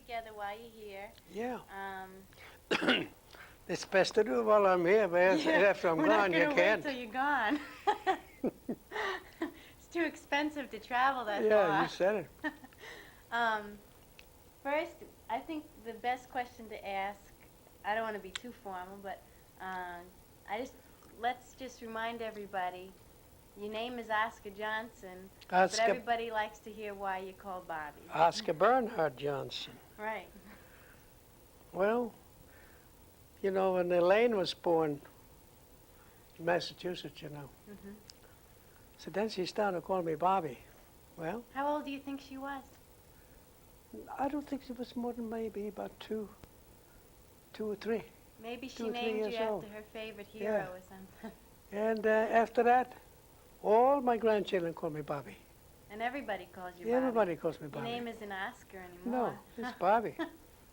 together while you're here. Yeah. Um, It's best to do it while I'm here, but after I'm gone, you We're not can't. gonna wait till you're gone. It's too expensive to travel that Yeah, far. you said it. First, I think the best question to ask, I don't want to be too formal, but let's just remind everybody, your name is Oscar Johnsen, but everybody likes to hear why you're called Bobbie. Oscar Bernhardt Johnsen. Right. Well, you know, when Elaine was born in Massachusetts, you know, so then she started to call me Bobbie. Well, how old do you think she was? I don't think she was more than maybe about two or three. Maybe she named you after her favorite hero or something. And after that, all my grandchildren call me Bobbie. And everybody calls you Bobbie. Everybody calls me Bobbie. Your name isn't Oscar anymore. No, it's Bobbie.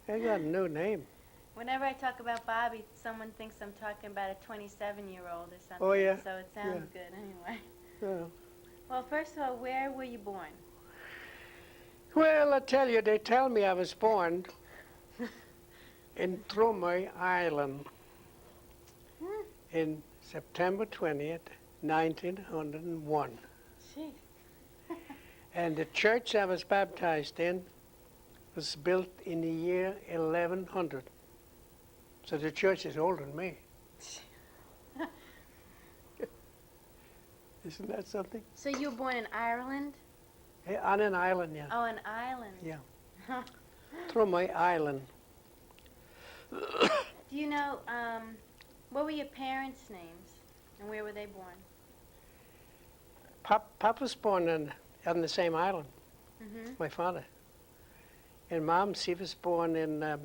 I got a new name. Whenever I talk about Bobbie, someone thinks I'm talking about a 27-year-old or something. Oh, yeah? So it sounds good anyway. Yeah. Well, first of all, where were you born? Well, I tell you, they tell me I was born in Tromoy Island in September 20th, 1901. Jeez. And the church I was baptized in was built in the year 1100. So the church is older than me. Isn't that something? So you were born in Ireland? On an island, yeah. Oh, an island. Yeah. Tromoy Island. Do you know, what were your parents' names and where were they born? Pop was born on the same island, my father. And Mom, she was born in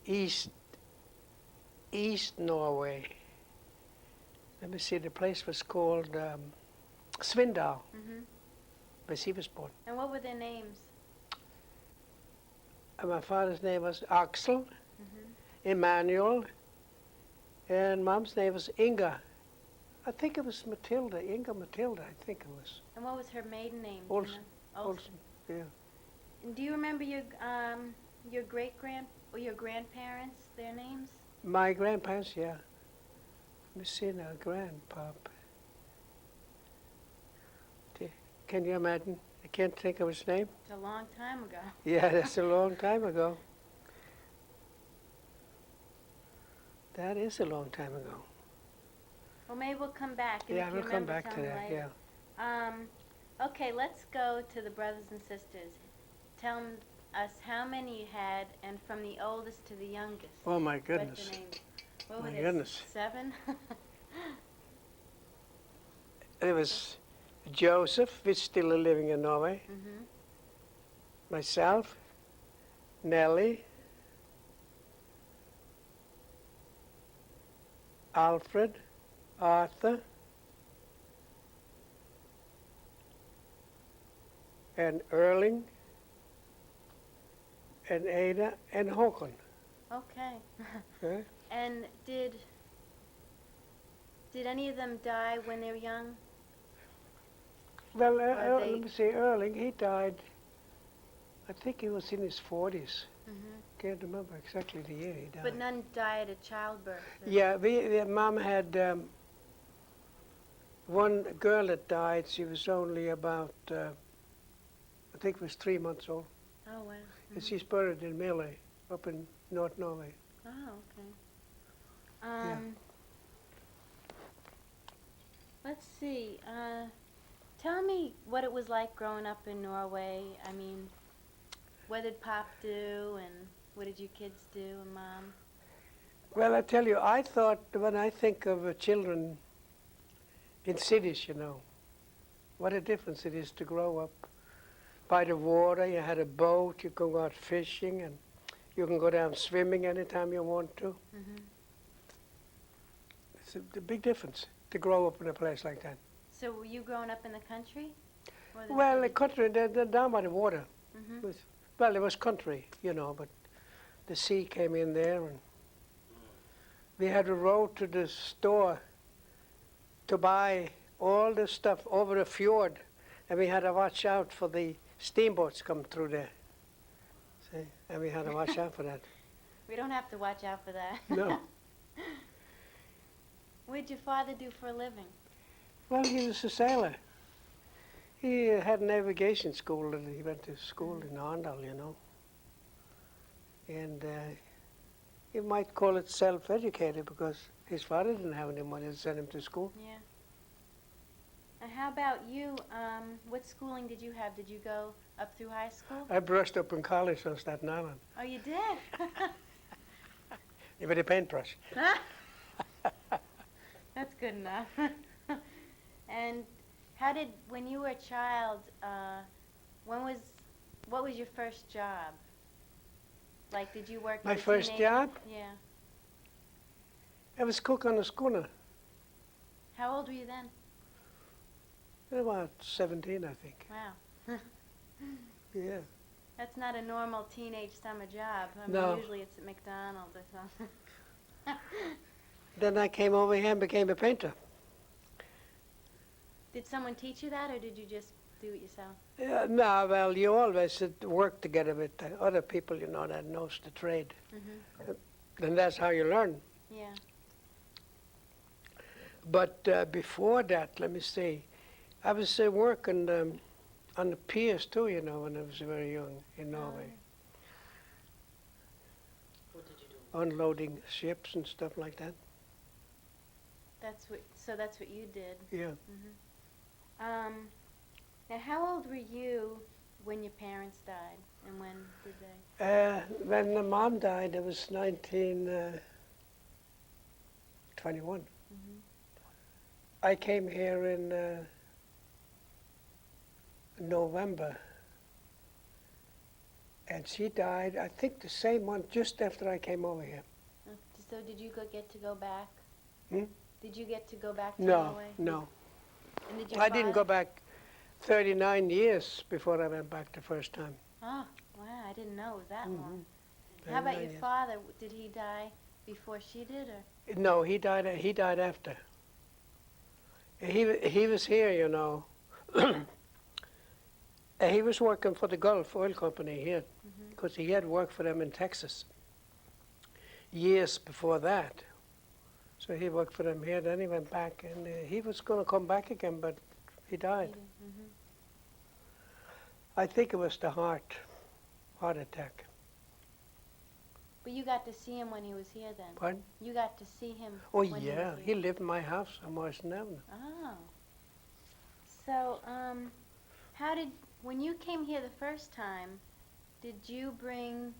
East Norway. Let me see, the place was called Svindal, where she was born. And what were their names? And my father's name was Axel, Emmanuel, and Mom's name was Inga. I think it was Matilda, Inga Matilda, I think it was. And what was her maiden name? Olsen. Olsen, yeah. And do you remember your your grandparents, their names? My grandparents, yeah. Let me see now, grandpop. Can you imagine? I can't think of his name. It's a long time ago. Yeah, that's a long time ago. That is a long time ago. Well, maybe we'll come back. Yeah, we'll come back to that, later. Yeah. Okay, let's go to the brothers and sisters. Tell us how many you had, and from the oldest to the youngest. Oh, my goodness. What my were goodness. 7? It was Joseph, who's still living in Norway. Myself, Nellie, Alfred, Arthur, and Erling, and Ada, and Håkon. Okay. Okay? And did any of them die when they were young? Well, let me see, Erling, he died, I think he was in his 40s. Can't remember exactly the year he died. But none died at childbirth? Yeah, Mom had one girl that died. She was only about, I think it was 3 months old. Oh, wow. And she's buried in Mille, up in North Norway. Oh, okay. Let's see. Tell me what it was like growing up in Norway. I mean, what did Pop do, and what did you kids do, and Mom? Well, I tell you, I thought when I think of children in cities, you know, what a difference it is to grow up by the water. You had a boat, you could go out fishing, and you can go down swimming anytime you want to. It's a big difference to grow up in a place like that. So were you growing up in the country? Well, the country, they're down by the water. Well, it was country, you know, but the sea came in there, and we had to row to the store to buy all the stuff over the fjord, and we had to watch out for the steamboats come through there. And we had to watch out for that. We don't have to watch out for that. No. What did your father do for a living? Well, he was a sailor. He had navigation school, and he went to school in Arndal, you know. And you might call it self-educated because his father didn't have any money to send him to school. Yeah. And how about you? What schooling did you have? Did you go up through high school? I brushed up in college on Staten Island Oh, you did? with a paintbrush. That's good enough. And when you were a child, what was your first job? Like, did you work as My a first teenager? job? Yeah. I was cook on a schooner. How old were you then? About 17, I think. Wow. Yeah. That's not a normal teenage summer job. I mean, No. usually it's at McDonald's or something. Then I came over here and became a painter. Did someone teach you that, or did you just do it yourself? Yeah, no, well, you always work together with other people, you know, that knows the trade. Mm-hmm. And that's how you learn. Yeah. But before that, let me see, I was working on the piers too, you know, when I was very young in Norway. What did you do? Unloading ships and stuff like that. That's what you did. Yeah. Mm-hmm. Now, how old were you when your parents died, and when did they? When my mom died, it was 1921. Mm-hmm. I came here in November, and she died, I think, the same month, just after I came over here. So did you get to go back? Hmm? Did you get to go back to No, Norway? no. And did your I didn't father- go back 39 years before I went back the first time. Oh, wow! I didn't know it was that Mhm. long. How about 39 your years. father? Did he die before she did, or? No, he died after. He was here, you know. He was working for the Gulf Oil Company here, because he had worked for them in Texas years before that. So he worked for them here, then he went back, and he was going to come back again, but he died. Mm-hmm. I think it was the heart attack. But you got to see him when he was here then? Pardon? You got to see him Oh when he yeah, was he here? lived in my house on Morrison Avenue. Oh. So, when you came here the first time, did you bring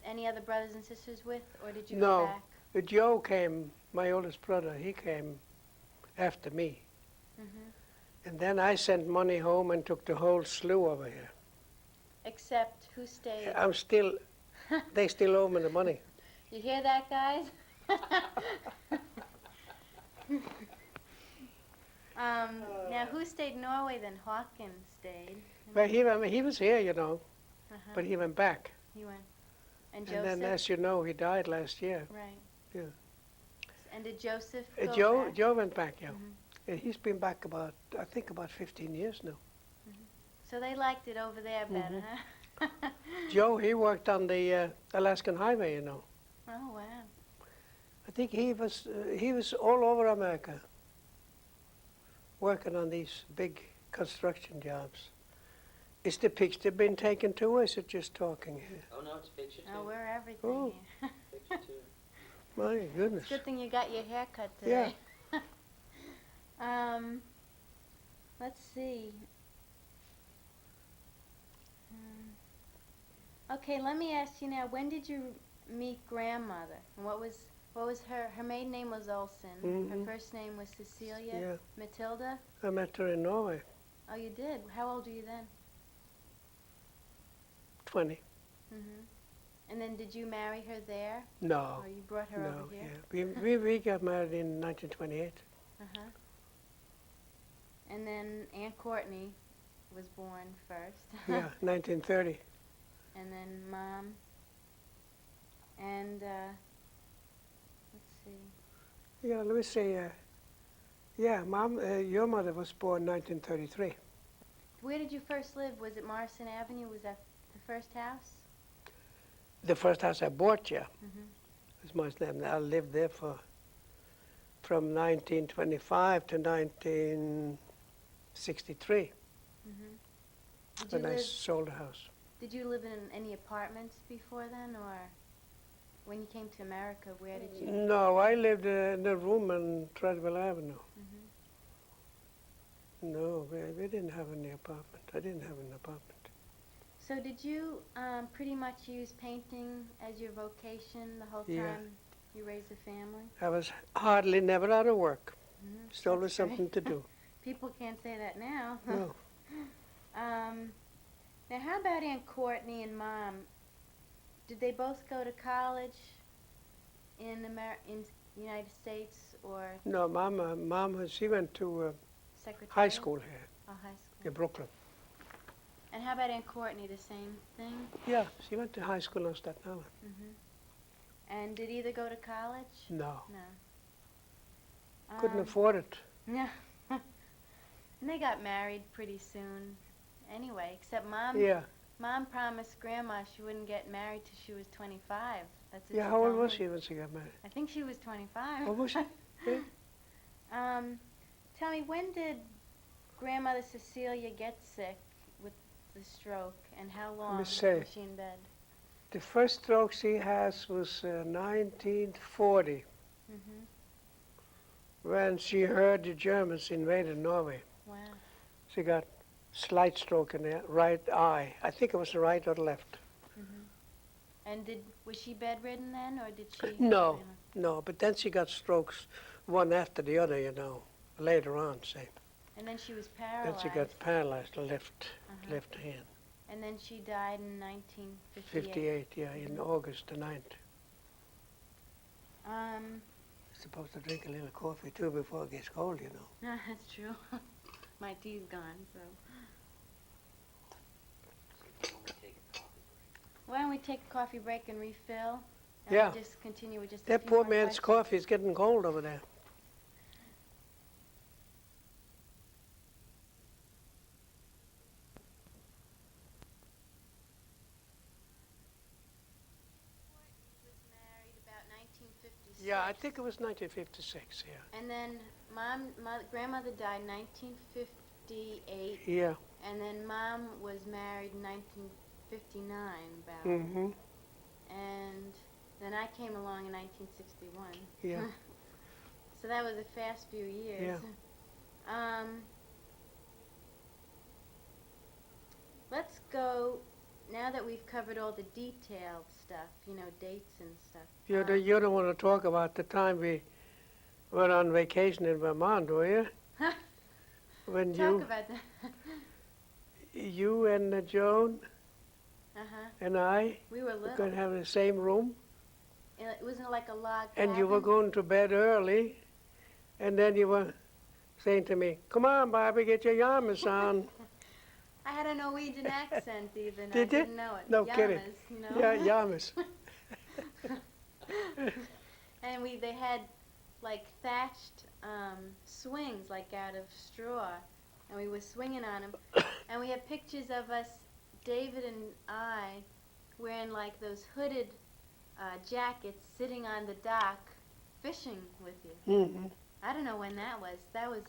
any other brothers and sisters with, or did you No. go back? Joe came, my oldest brother, he came after me. Mm-hmm. And then I sent money home and took the whole slew over here. Except, who stayed? They still owe me the money. You hear that, guys? Now, who stayed in Norway then? Hawkins stayed. Well, he was here, you know, Uh-huh. but he went back. He went. And And then, Joseph? as you know, he died last year. Right. Yeah. And did Joseph go back? Joe went back, yeah. Mhm. And he's been back about 15 years now. So they liked it over there better, huh? Joe, he worked on the Alaskan Highway, you know. Oh, wow. I think he was all over America working on these big construction jobs. Is the picture been taken too, or is it just talking here? Oh no, it's picture Oh, too. we're everything Oh. here. Picture too. My goodness. Good thing you got your hair cut today. Let's see. Okay, let me ask you now, when did you meet grandmother? And what was her maiden name was Olsen. Her Mhm. first name was Cecilia Yeah, Matilda. I met her in Norway, Oh, you did? How old were you then? 20. Mm-hmm. And then did you marry her there? No, Or you brought her no, over here? yeah. We got married in 1928. Uh-huh. And then Aunt Courtney was born first. Yeah, 1930. And then Mom. And, let's see. Yeah, let me see. Yeah, Mom, your mother was born 1933. Where did you first live? Was it Morrison Avenue? Was that the first house? The first house I bought, yeah. Mm-hmm. Was Muslim. I lived there from 1925 to 1963 Mm-hmm. when I sold the house. Did you live in any apartments before then, or when you came to America, where did you? No, I lived in a room on Treadwell Avenue. Mm-hmm. No, we didn't have any apartment. I didn't have an apartment. So did you pretty much use painting as your vocation the whole time Yeah. you raised a family? I was hardly never out of work. Mm-hmm. It's always something to do. People can't say that now. No. Now, how about Aunt Courtney and Mom? Did they both go to college in in United States or No, Mama, she went to Secretariat? high school here Oh, high school. in Brooklyn. And how about Aunt Courtney? The same thing? Yeah, she went to high school on Staten Island. Mm-hmm. And did either go to college? No, No. couldn't afford it. Yeah. And they got married pretty soon anyway, except Mom. Yeah. Mom promised Grandma she wouldn't get married till she was 25. That's what Yeah, she how old told was me. she when she got married? I think she was 25. What was she? Yeah. Tell me, when did Grandmother Cecilia get sick with the stroke, and how long was say. she in bed? The first stroke she has was 1940 Mm-hmm. when she heard the Germans invaded Norway. Wow. She got slight stroke in the right eye. I think it was the right or the left. Mm-hmm. And was she bedridden then, or did she? No, no, but then she got strokes one after the other, later on, say. And then she was Then paralyzed. she got paralyzed, the left hand. And then she died in 1958. 58, yeah, in August the 9th. Um, Supposed to drink a little coffee too before it gets cold, that's true. My tea's gone, so. Why don't we take a coffee break and refill? And Yeah. we'll just continue with just a That few poor more man's questions. coffee is getting cold over there. Was married about 1956. Yeah, I think it was 1956, yeah. And then grandmother died in 1958, Yeah. and then Mom was married in 1959 about. Mm-hmm. And then I came along in 1961. Yeah. So that was a fast few years. Yeah. Let's go, now that we've covered all the detailed stuff, dates and stuff. You don't want to talk about the time we were on vacation in Vermont, do you? When Talk about that. you and Joan Uh-huh. and I We were were little. going to have the same room, It wasn't like a log and you were cabin? going to bed early, and then you were saying to me, "Come on, Bobbie, get your yarmulke on." I had a Norwegian accent even. Did I you? didn't know it. No kidding. Yamas, Yeah, yarmulke. And they had like thatched swings like out of straw, and we were swinging on them. And we have pictures of us, David and I, wearing like those hooded jackets, sitting on the dock, fishing with you. Mm-hmm. I don't know when that was. That was.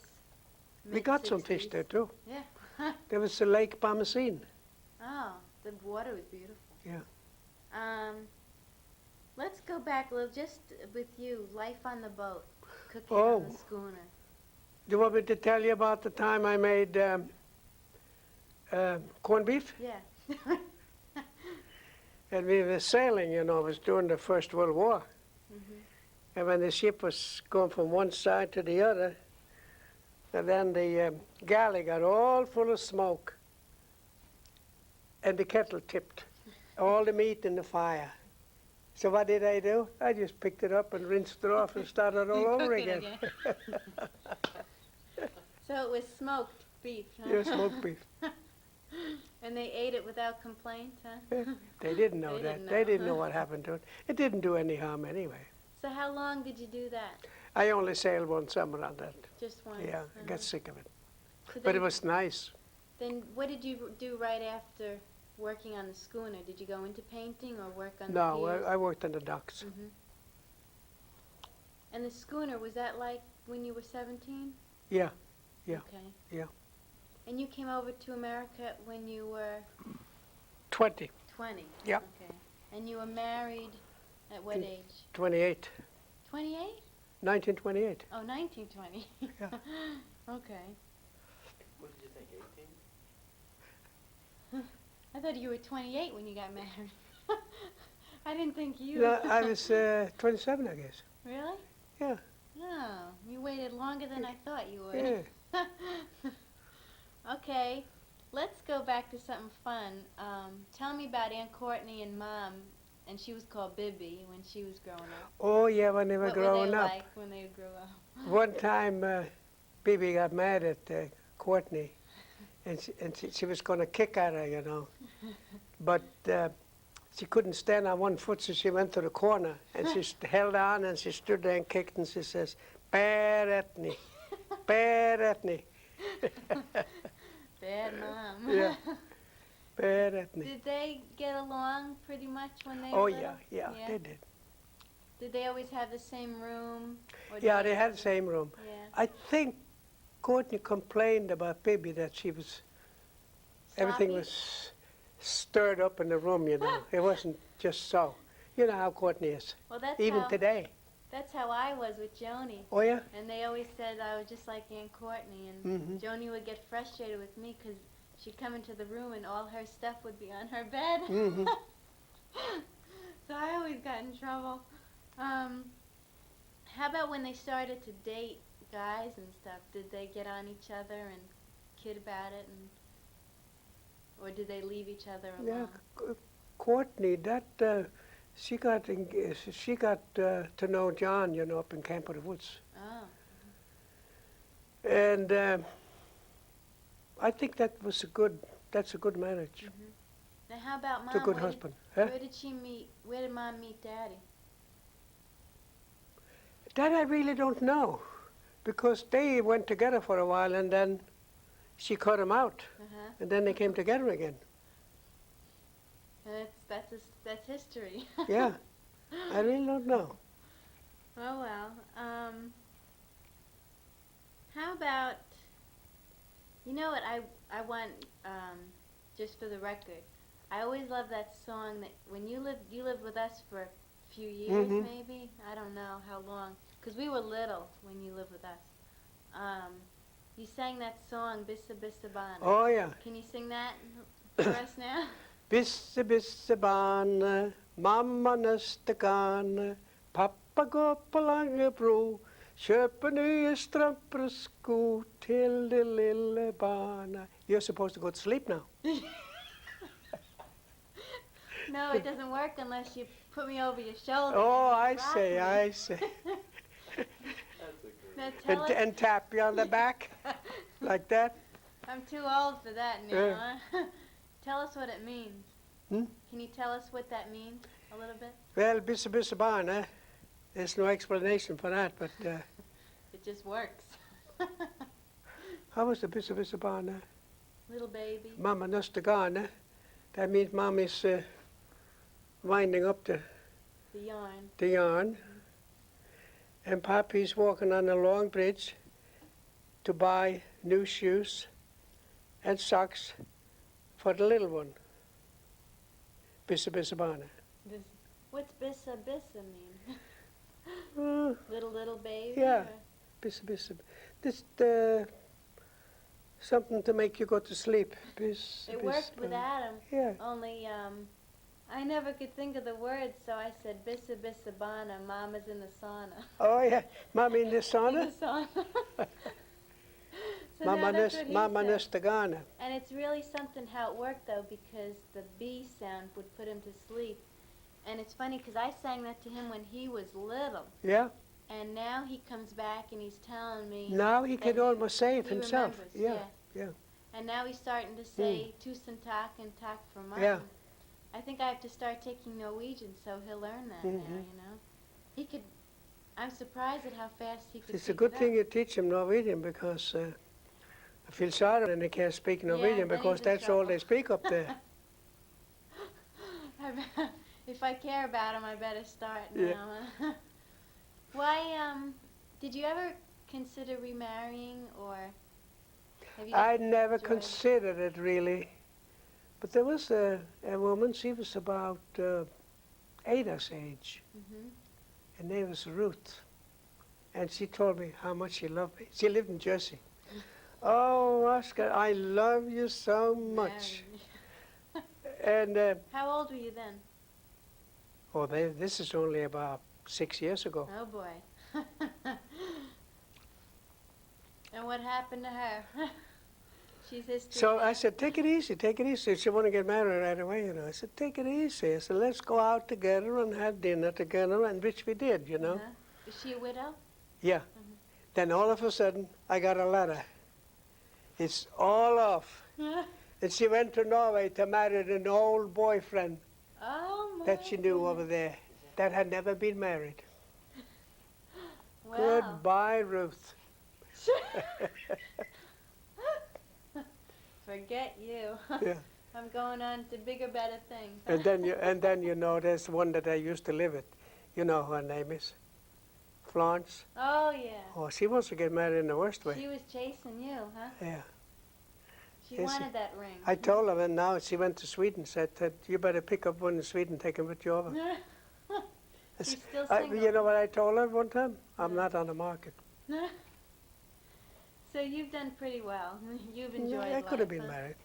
We got some fish mid-60s. there too. Yeah. There was the Lake Parmesan. Oh, the water was beautiful. Yeah. Let's go back a little, just with you, life on the boat, cooking Oh. on the schooner. Do you want me to tell you about the time I made corned beef? Yeah. And we were sailing, it was during the First World War. Mhm. And when the ship was going from one side to the other, and then the galley got all full of smoke, and the kettle tipped, all the meat in the fire. So what did I do? I just picked it up and rinsed it off and started all over Cook it again. So it was smoked beef, huh? Yeah, smoked beef. And they ate it without complaint, huh? They didn't know They that. didn't They know, didn't huh? know what happened to it. It didn't do any harm anyway. So how long did you do that? I only sailed one summer on that. Just once? Yeah, I uh-huh. got sick of it. So But it then- was nice. Then what did you do right after working on the schooner, did you go into painting or work on the No, piers? I worked on the docks. Mm-hmm. And the schooner, was that like when you were 17? Yeah, yeah, Okay. yeah. And you came over to America when you were 20, 20? Yeah. Okay. And you were married at what age? 28, 28? 1928. Oh, 1920. Yeah. Okay. What did you think, 18? I thought you were 28 when you got married. I didn't think you. No, I was 27, I guess. Really? Yeah. Oh, you waited longer than I thought you would. Yeah. Okay, let's go back to something fun. Tell me about Aunt Courtney and Mom, and she was called Bibby when she was growing up. Oh, yeah, when they were What growing were they up. like when they grew up? One time, Bibi got mad at Courtney, and she was going to kick at her, you know. But she couldn't stand on one foot, so she went to the corner, and she held on, and she stood there and kicked, and she says, "Bad at me, bad at me." Bad Mom. Yeah. Bad at me. Did they get along pretty much when they Oh, were yeah, little? yeah, they did. Did they always have the same room? Or did Yeah, they had the same room. Yeah. I think Courtney complained about Bibi that she was, everything Sloppy? was stirred up in the room, you know. It wasn't just so. You know how Courtney is, Well, that's even how, today. That's how I was with Joni. Oh, yeah? And they always said I was just like Aunt Courtney, and Mhm. Joni would get frustrated with me because she'd come into the room and all her stuff would be on her bed. Mhm. So I always got in trouble. How about when they started to date guys and stuff? Did they get on each other and kid about it, and or did they leave each other Yeah, alone? Courtney, she got to know John, you know, up in Camp of the Woods. Oh. And I think that's a good marriage. Mhm. Now how about Mom? It's a good Where did- husband. Huh? Where did she meet? Where did Mom meet Daddy? That I really don't know, because they went together for a while, and then she cut him out, Uh-huh. and then they came together again. And that's history. Yeah, I really don't know. Oh well. How about? You know what I want? Just for the record, I always love that song that when you lived with us for a few years, Mhm. maybe, I don't know how long, because we were little when you lived with us. You sang that song Bissa Bissa Bana. Oh yeah. Can you sing that for us now? Bisse bisse barnet, mamma neste garnet, pappa går på Langebro, kjøper nye strømper og sko til det lille barnet. You're supposed to go to sleep now. No, it doesn't work unless you put me over your shoulder. Oh, I and rock say, me. I say. That's a great. Now tell us. And tap you on the back, like that. I'm too old for that now. Yeah. Huh? Tell us what it means. Hmm? Can you tell us what that means a little bit? Well, bisse bisse barnet, there's no explanation for that, but It just works. how was the bisse bisse barnet? Little baby. Mamma neste garnet. That means Mom is winding up The yarn. the yarn, and Papi's walking on a long bridge to buy new shoes and socks for the little one. Bissa bissa barnet. What's Bissa Bissa mean? Uh, Little baby? Yeah. or- bissa bissa. This something to make you go to sleep. Bissa, It bissa, worked with barnet. Adam. Yeah. Only I never could think of the words, so I said Bissa Bissa Bana. Mama's in the sauna. Oh yeah. Mommy in the In sauna. the sauna. So now that's what he Mama said. neste garnet. And it's really something how it worked though, because the B sound would put him to sleep. And it's funny because I sang that to him when he was little, Yeah. and now he comes back and he's telling me. Now he that can almost say it he himself. remembers, Yeah. Yeah. And now he's starting to say tusen tak and tak for mom. Yeah. I think I have to start taking Norwegian so he'll learn that now, Mhm. you know. He could, I'm surprised at how fast he could It's a pick good it thing up. you teach him Norwegian, because I feel sorry when they can't speak Norwegian, then because he's in that's all they trouble. speak up there. If I care about him, I better start Yeah. now. Why, did you ever consider remarrying, or have you I just never enjoyed it? considered it really. But there was a woman, she was about Ada's age, Mm-hmm. her name was Ruth. And she told me how much she loved me. She lived in Jersey. Oh, Oscar, I love you so much. And, How old were you then? oh, this is only about 6 years ago. Oh boy. And what happened to her? She's history So now. I said, take it easy, take it easy. She wanted to get married right away, you know. I said, take it easy. I said, let's go out together and have dinner together, and which we did, you know. Uh-huh. Is she a widow? Yeah. Then all of a sudden, I got a letter. It's all off. And she went to Norway to marry an old boyfriend Oh my that she knew goodness. over there that had never been married. Wow. Goodbye, Ruth. Forget you. Yeah. I'm going on to bigger, better things. And then you know, there's one that I used to live with. You know who her name is? Florence. Oh yeah. Oh, she wants to get married in the worst way. She was chasing you, huh? Yeah. She Yes, wanted that ring. I told her, and now she went to Sweden, said that you better pick up one in Sweden, take him with you over. I She's s- still I- single. you know what I told her one time? I'm Yeah. not on the market. So you've done pretty well. You've enjoyed I life. could have been huh? married.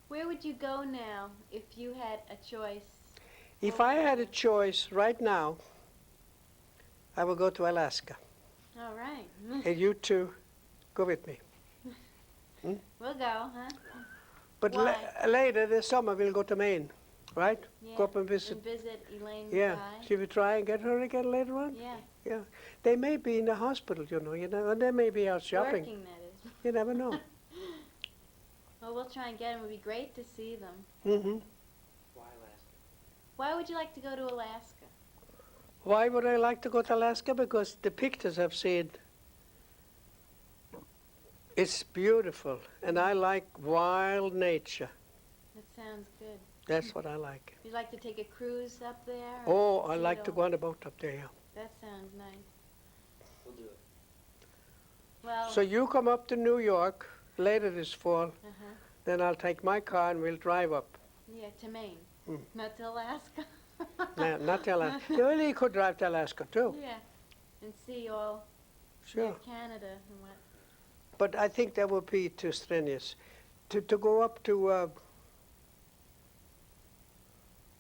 Where would you go now if you had a choice? If I had a choice right now, I would go to Alaska. All right. And you two, go with me. We'll go, huh? But Why? later this summer we'll go to Maine, right? Yeah. Go up and visit. And visit Elaine Yeah. Guy. Should we try and get her again later on? Yeah. They may be in the hospital, you know, and they may be out shopping. Working, that is. You never know. Well, we'll try and get them. It would be great to see them. Hmm. Why Alaska? Why would you like to go to Alaska? Why would I like to go to Alaska? Because the pictures I've seen, it's beautiful, and I like wild nature. That sounds good. That's what I like. You'd like to take a cruise up there? Oh, or I see like it to all? go on a boat up there, yeah. That sounds nice. We'll do it. Well, So you come up to New York later this fall, uh-huh. then I'll take my car and we'll drive up. Yeah, to Maine. Mm. Not to Alaska. No, not to Alaska. You really could drive to Alaska too. Yeah, and see all Sure. near Canada and what. But I think that would be too strenuous. To go up to,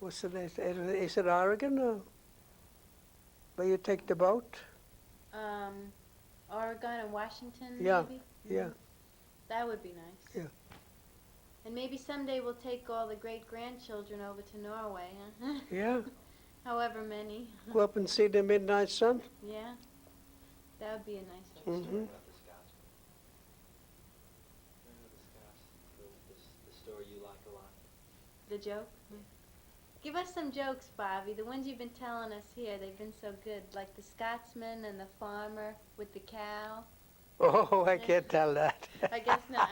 what's the name? Is it Oregon or where you take the boat? Oregon and Washington, Yeah, maybe? yeah. That would be nice. Yeah. And maybe someday we'll take all the great-grandchildren over to Norway, huh? Yeah. However many. Go up and see the midnight sun. Yeah. That would be a nice Tell me a story Mhm. about the Scotsman. Remember the Scots? The story you like a lot. The joke? Give us some jokes, Bobbie. The ones you've been telling us here, they've been so good. Like the Scotsman and the farmer with the cow. Oh, I can't tell that. I guess not.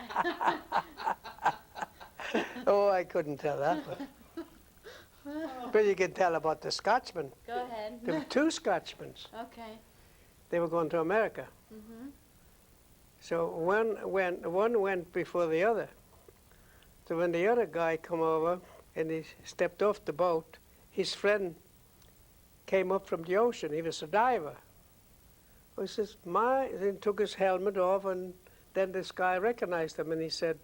Oh, I couldn't tell that one. But you can tell about the Scotsman. Go ahead. There were two Scotchmen. Okay. They were going to America. Mhm. So one went before the other. So when the other guy come over and he stepped off the boat, his friend came up from the ocean. He was a diver. He says, and took his helmet off, and then this guy recognized him, and he said,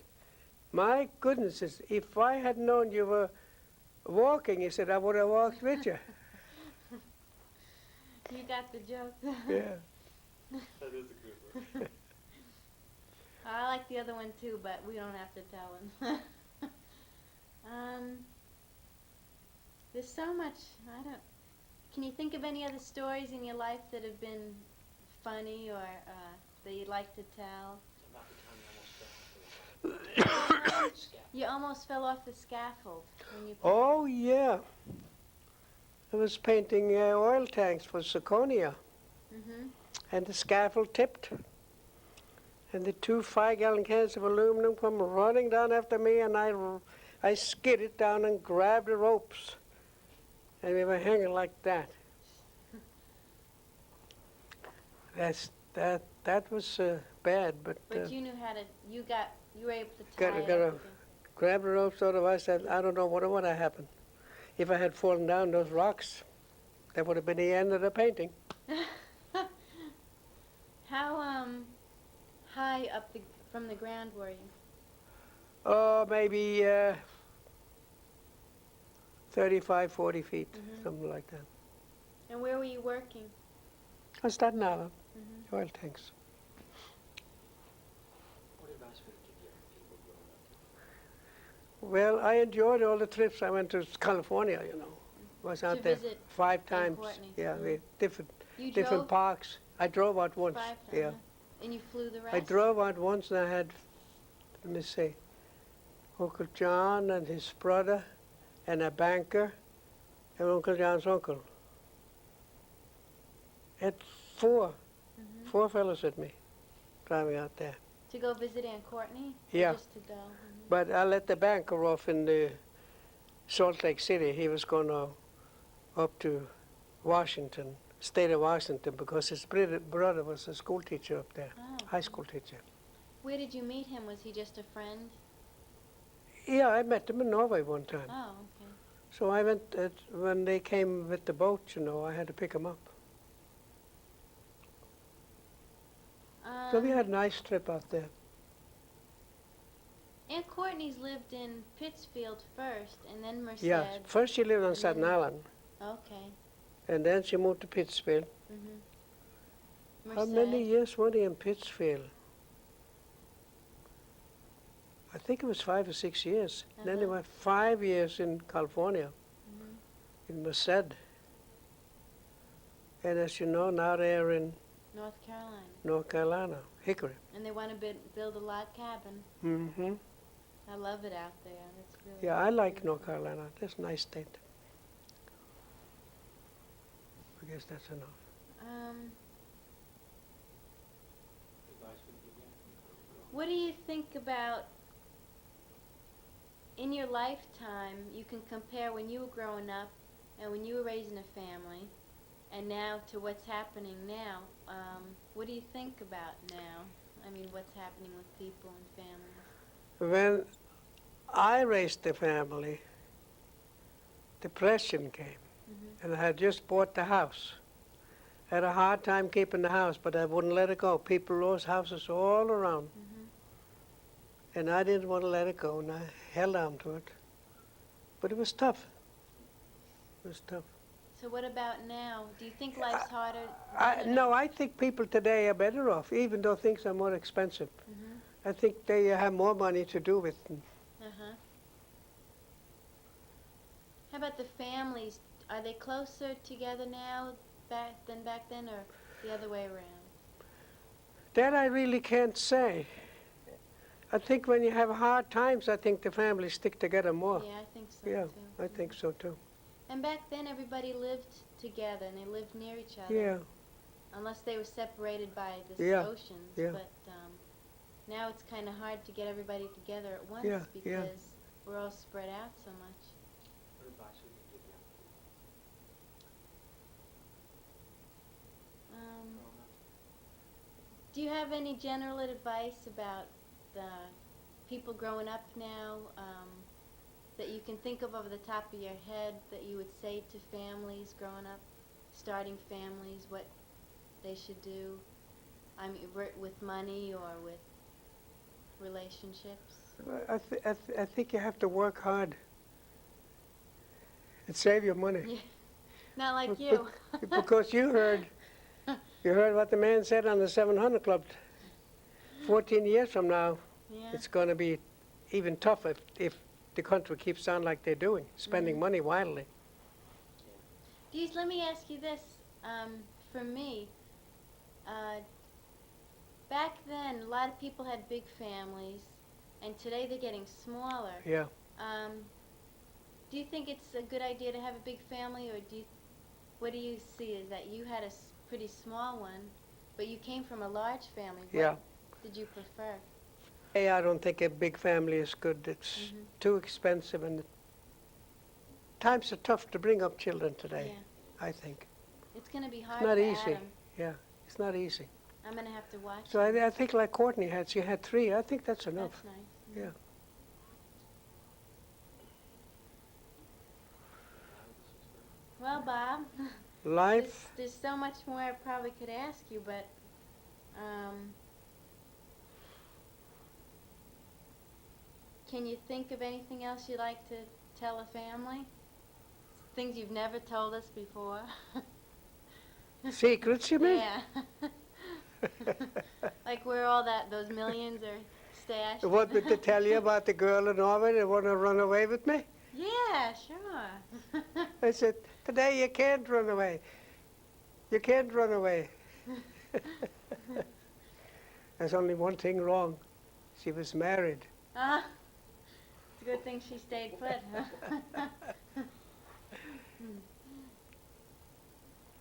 my goodness, if I had known you were walking, he said, I would have walked with you. You got the joke. Yeah. That is a good one. I like the other one too, but we don't have to tell him. There's so much. Can you think of any other stories in your life that have been funny or that you'd like to tell? About the time you almost fell off the scaffold. You almost fell off the scaffold when you. Oh, yeah. I was painting oil tanks for Seconia, Mhm. and the scaffold tipped. And the 2 5-gallon cans of aluminum come running down after me, and I I skidded down and grabbed the ropes, and we were hanging like that. That was bad, but But you knew how to. You were able to tie gotta it gotta up again. grab the ropes. Otherwise, I don't know what would have happened. If I had fallen down those rocks, that would have been the end of the painting. How high up from the ground were you? Oh, maybe 35, 40 feet, Mhm. something like that. And where were you working? On Staten Island, Mhm. oil tanks. What advice would you give young people growing up? Well, I enjoyed all the trips. I went to California, Was out To there visit 5 Dan times. Courtney's. Yeah, Mhm. we different You different drove parks. I drove out once. 5 times. Yeah, And you flew the rest? I drove out once, and I had, let me see, Uncle John and his brother, and a banker, and Uncle John's uncle. Had four fellows with me, driving out there. To go visit Aunt Courtney? Or Yeah. just to go? Mhm. But I let the banker off in the Salt Lake City. He was going to up to Washington, state of Washington, because his brother was a school teacher up there, Oh. high school teacher. Where did you meet him? Was he just a friend? Yeah, I met him in Norway one time. Oh, okay. So I went, when they came with the boat, I had to pick them up. So we had a nice trip out there. Aunt Courtney's lived in Pittsfield first, and then Merced. Yeah, first she lived on Staten Island, Okay. and then she moved to Pittsfield. Mhm. How many years were they in Pittsfield? I think it was 5 or 6 years. Then they were 5 years in California, in Merced. And as you know, now they're in North Carolina. North Carolina, Hickory. And they want to build a log cabin. Mm-hmm. I love it out there. It's really Yeah, I like beautiful. North Carolina. That's a nice state. I guess that's enough. Advice would you give young people growing up? What do you think about, in your lifetime, you can compare when you were growing up and when you were raising a family and now to what's happening now? What do you think about now? I mean, what's happening with people and families? When I raised the family, depression came, and I had just bought the house. I had a hard time keeping the house, but I wouldn't let it go. People lost houses all around, and I didn't want to let it go, and I held on to it. But it was tough. It was tough. So what about now? Do you think life's harder? No, I think people today are better off, even though things are more expensive. I think they have more money to do with. Uh-huh. How about the families? Are they closer together now than back then, or the other way around? That I really can't say. I think when you have hard times, I think the families stick together more. Yeah, I think so Yeah, too. I think so too. And back then, everybody lived together and they lived near each other. Yeah, Unless they were separated by the Yeah, oceans. yeah. But now it's kind of hard to get everybody together at once Yeah, because yeah. we're all spread out so much. What advice would you give young people growing up? Do you have any general advice about the people growing up now that you can think of off the top of your head that you would say to families growing up, starting families, what they should do? I mean, with money or with relationships? I think you have to work hard and save your money. Yeah. Not like Bec- you. Because you heard what the man said on the 700 Club. 14 years from now, Yeah. it's going to be even tougher if the country keeps on like they're doing, spending money wildly. Let me ask you this. For me, back then, a lot of people had big families, and today they're getting smaller. Yeah. Do you think it's a good idea to have a big family, or what do you see? Is that you had a pretty small one, but you came from a large family? What Yeah. did you prefer? I don't think a big family is good. It's Mhm. too expensive, and times are tough to bring up children today, Yeah. I think. It's going to be hard not for easy. Adam. Yeah, it's not easy. I'm going to have to watch So him. I think like Courtney had, she had 3. I think that's enough. That's nice. Yeah. Well, Bob, Life, there's so much more I probably could ask you, but can you think of anything else you'd like to tell a family? Things you've never told us before? secrets, you mean? Yeah. Like where all those millions are stashed. What did they tell you about the girl in Norway that want to run away with me? Yeah, sure. I said, today you can't run away. You can't run away. There's only one thing wrong. She was married. Ah, it's a good thing she stayed put, huh?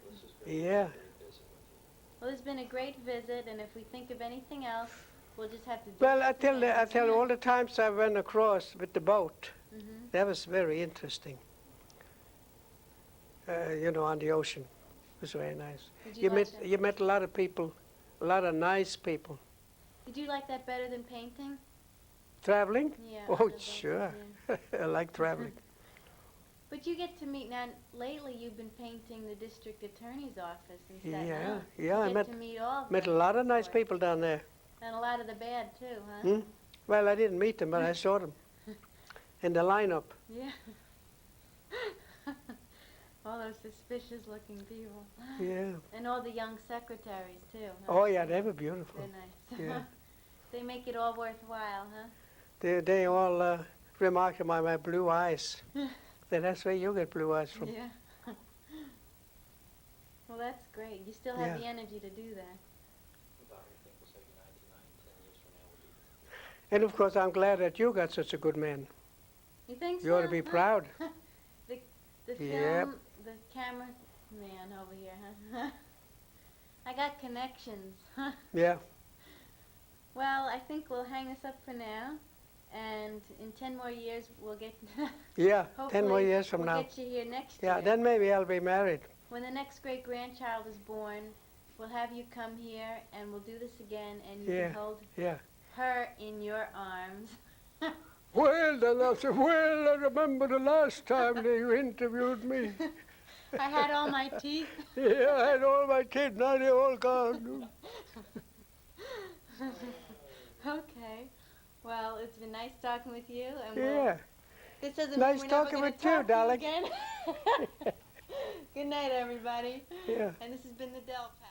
This is great. Yeah. Great visit with you. Well, it's been a great visit, and if we think of anything else, we'll just have to do Well, it I again. tell you all the times I went across with the boat. Mhm. That was very interesting. On the ocean. It was very nice. Did you like that? You met a lot of people, a lot of nice people. Did you like that better than painting? Traveling? Yeah. Oh, the boat, sure. yeah. I like traveling. But you get to meet now. Lately, you've been painting the district attorney's office in Staten Yeah, Island. yeah, I You met get to meet all of met a them, lot of of nice course. people down there. And a lot of the bad too, huh? Hmm? Well, I didn't meet them, but I saw them in the lineup. Yeah. All those suspicious-looking people. Yeah. And all the young secretaries too. Huh? Oh, yeah, they were beautiful. They're nice. Yeah. They make it all worthwhile, huh? They all remarked about my blue eyes. Then that's where you get blue eyes from. Yeah. Well, that's great. You still have Yeah. the energy to do that. Bob, I think we'll say goodnight tonight. 10 years from now, we'll be. And of course, I'm glad that you got such a good man. You think so? You ought to be Huh? proud. The film, Yep. the camera man over here, huh? I got connections. Yeah. Well, I think we'll hang this up for now, and in 10 more years we'll get. Yeah, 10 more hopefully years from we'll now. get you here next Yeah, year. then maybe I'll be married. When the next great grandchild is born, we'll have you come here, and we'll do this again, and you Yeah. can hold Yeah. her in your arms. Well, then I said, well, I remember the last time you interviewed me. I had all my teeth. Yeah, I had all my kids, now they're all gone. Okay. Well, it's been nice talking with you, and Yeah. this doesn't Nice mean we're never talking gonna with you, talk to darling. again. Good night, everybody. Yeah. And this has been the Delph House.